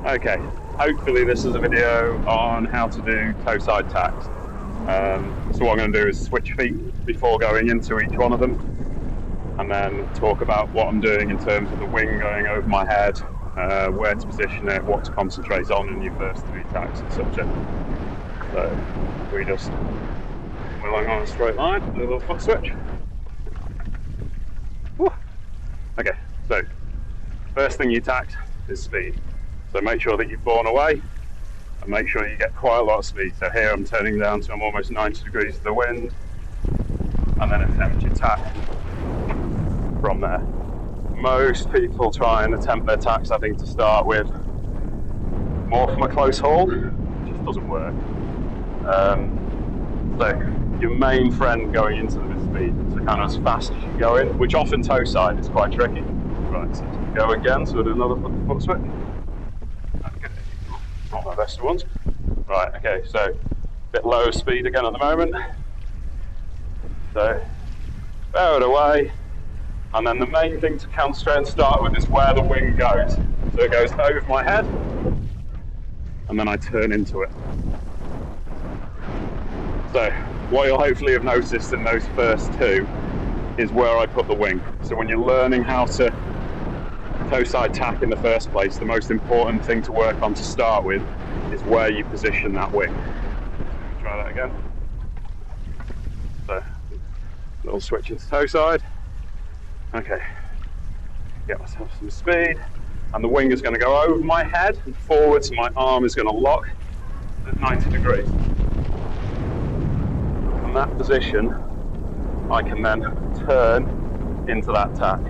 Okay, hopefully this is a video on how to do toeside tacks. So what I'm going to do is switch feet before going into each one of them, and then talk about what I'm doing in terms of the wing going over my head, where to position it, what to concentrate on in your first 3 tacks and subject. So we just wheel along a straight line, do a little foot switch. Woo. Okay, so first thing you tax is speed. So make sure that you've borne away and make sure you get quite a lot of speed. So here I'm turning down to I'm almost 90 degrees to the wind, and then attempt your tack from there. Most people try and attempt their tacks, I think, to start with more from a close hold. It just doesn't work. So your main friend going into them is speed. So kind of as fast as you go in, which often toe side is quite tricky. Right, so go again, so we'll do another foot switch. Okay, not my best ones. Right, okay, so a bit low speed again at the moment. So bear it away. And then the main thing to concentrate and start with is where the wing goes. So it goes over my head, and then I turn into it. So what you'll hopefully have noticed in those first 2 is where I put the wing. So when you're learning how to toeside tack in the first place, the most important thing to work on to start with is where you position that wing. Try that again. So little switch into toe side. Okay, get myself some speed, and the wing is going to go over my head and forwards, and my arm is going to lock at 90 degrees. From that position, I can then turn into that tack.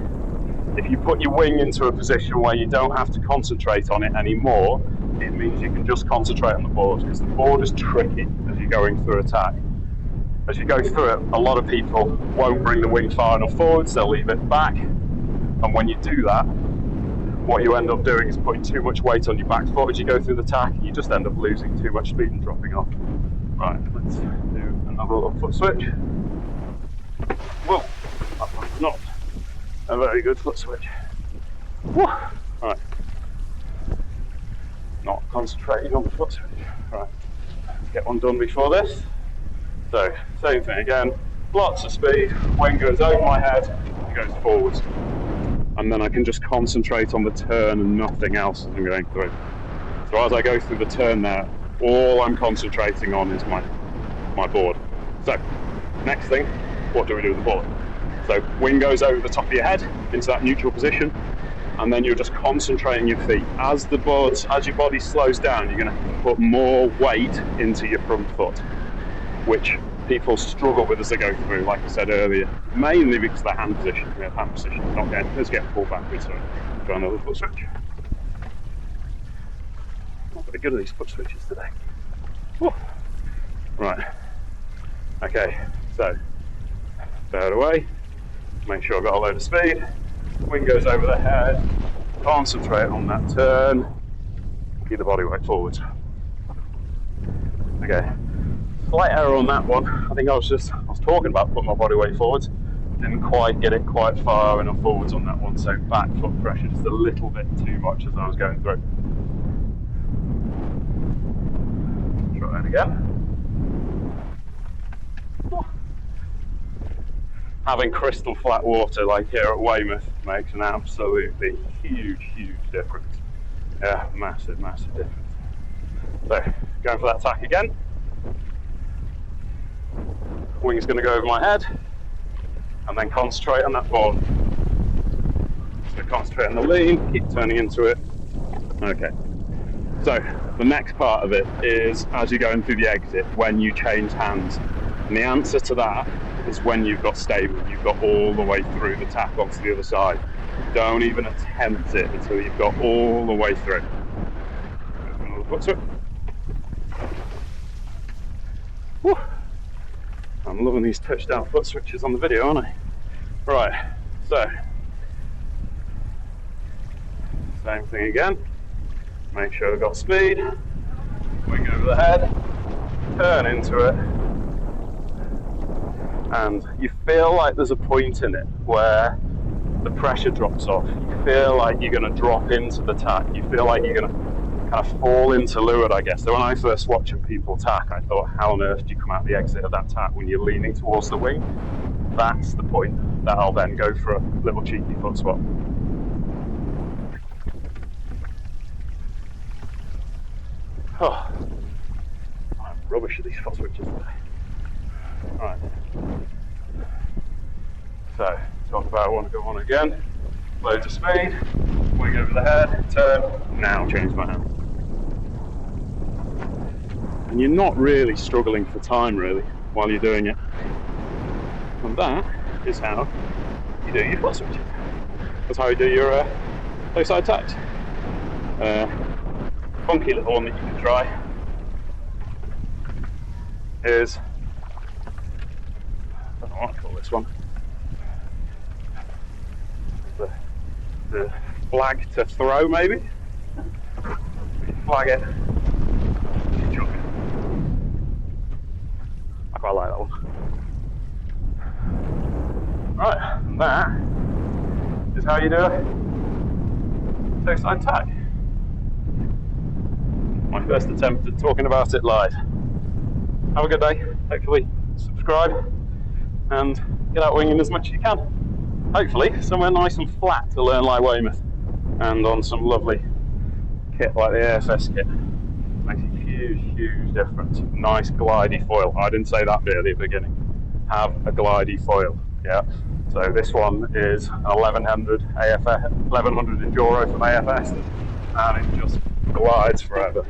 If you put your wing into a position where you don't have to concentrate on it anymore, it means you can just concentrate on the board, because the board is tricky as you're going through a tack. As you go through it, a lot of people won't bring the wing far enough forwards, they'll leave it back. And when you do that, what you end up doing is putting too much weight on your back foot as you go through the tack, and you just end up losing too much speed and dropping off. Right, let's do another little foot switch. Whoa, that was not a very good foot switch. Woo. Right, not concentrating on the foot switch. Right, let's get one done before this. So, same thing again, lots of speed, wing goes over my head, it goes forwards. And then I can just concentrate on the turn and nothing else as I'm going through. So as I go through the turn there, all I'm concentrating on is my board. So, next thing, what do we do with the board? So, wing goes over the top of your head into that neutral position, and then you're just concentrating your feet. As your body slows down, you're going to put more weight into your front foot, which people struggle with as they go through, like I said earlier, mainly because of the hand position. We have hand position, not getting pulled backwards. So try another foot switch. Not very good at these foot switches today. Whew. Right. Okay, so bear it away. Make sure I've got a load of speed. Wing goes over the head. Concentrate on that turn. Keep the body weight forwards. Okay. Slight error on that one. I think I was talking about putting my body weight forwards. Didn't quite get it quite far enough forwards on that one, so back foot pressure just a little bit too much as I was going through. Try that again. Having crystal flat water like here at Weymouth makes an absolutely huge difference. Yeah, massive difference. So, going for that tack again. Wing's going to go over my head, and then concentrate on that board. So concentrate on the lean, keep turning into it. Okay. So the next part of it is as you're going through the exit, when you change hands. And the answer to that is when you've got stable, you've got all the way through the tack onto the other side. Don't even attempt it until you've got all the way through. Another foot switch. Woo. I'm loving these touchdown foot switches on the video, aren't I? Right, so same thing again. Make sure I've got speed. Wing over the head, turn into it, and you feel like there's a point in it where the pressure drops off. You feel like you're going to drop into the tack. You feel like you're going to kind of fall into leeward, I guess. So when I first watching people tack, I thought, how on earth do you come out the exit of that tack when you're leaning towards the wing? That's the point that I'll then go for a little cheeky foot swap. Oh, I'm rubbish at these foot switches today. Right. So, talk about I want to go on again. Loads of speed, wing over the head, turn, now change my hand. And you're not really struggling for time really while you're doing it. And that is how you do your foot switches. That's how you do your Toeside Tacks. Funky little one that you can try is, I don't know what I call this one, the flag to throw maybe. Flag it, chuck it. I quite like that one. Right, and that is how you do a Toeside tack. My first attempt at talking about it live. Have a good day. Hopefully subscribe and get out winging as much as you can. Hopefully somewhere nice and flat to learn like Weymouth, and on some lovely kit like the AFS kit. Makes a huge difference. Nice glidey foil. I didn't say that bit at the beginning. Have a glidey foil. Yeah. So this one is an 1100 AFS, 1100 Enduro from AFS, and it just glides forever.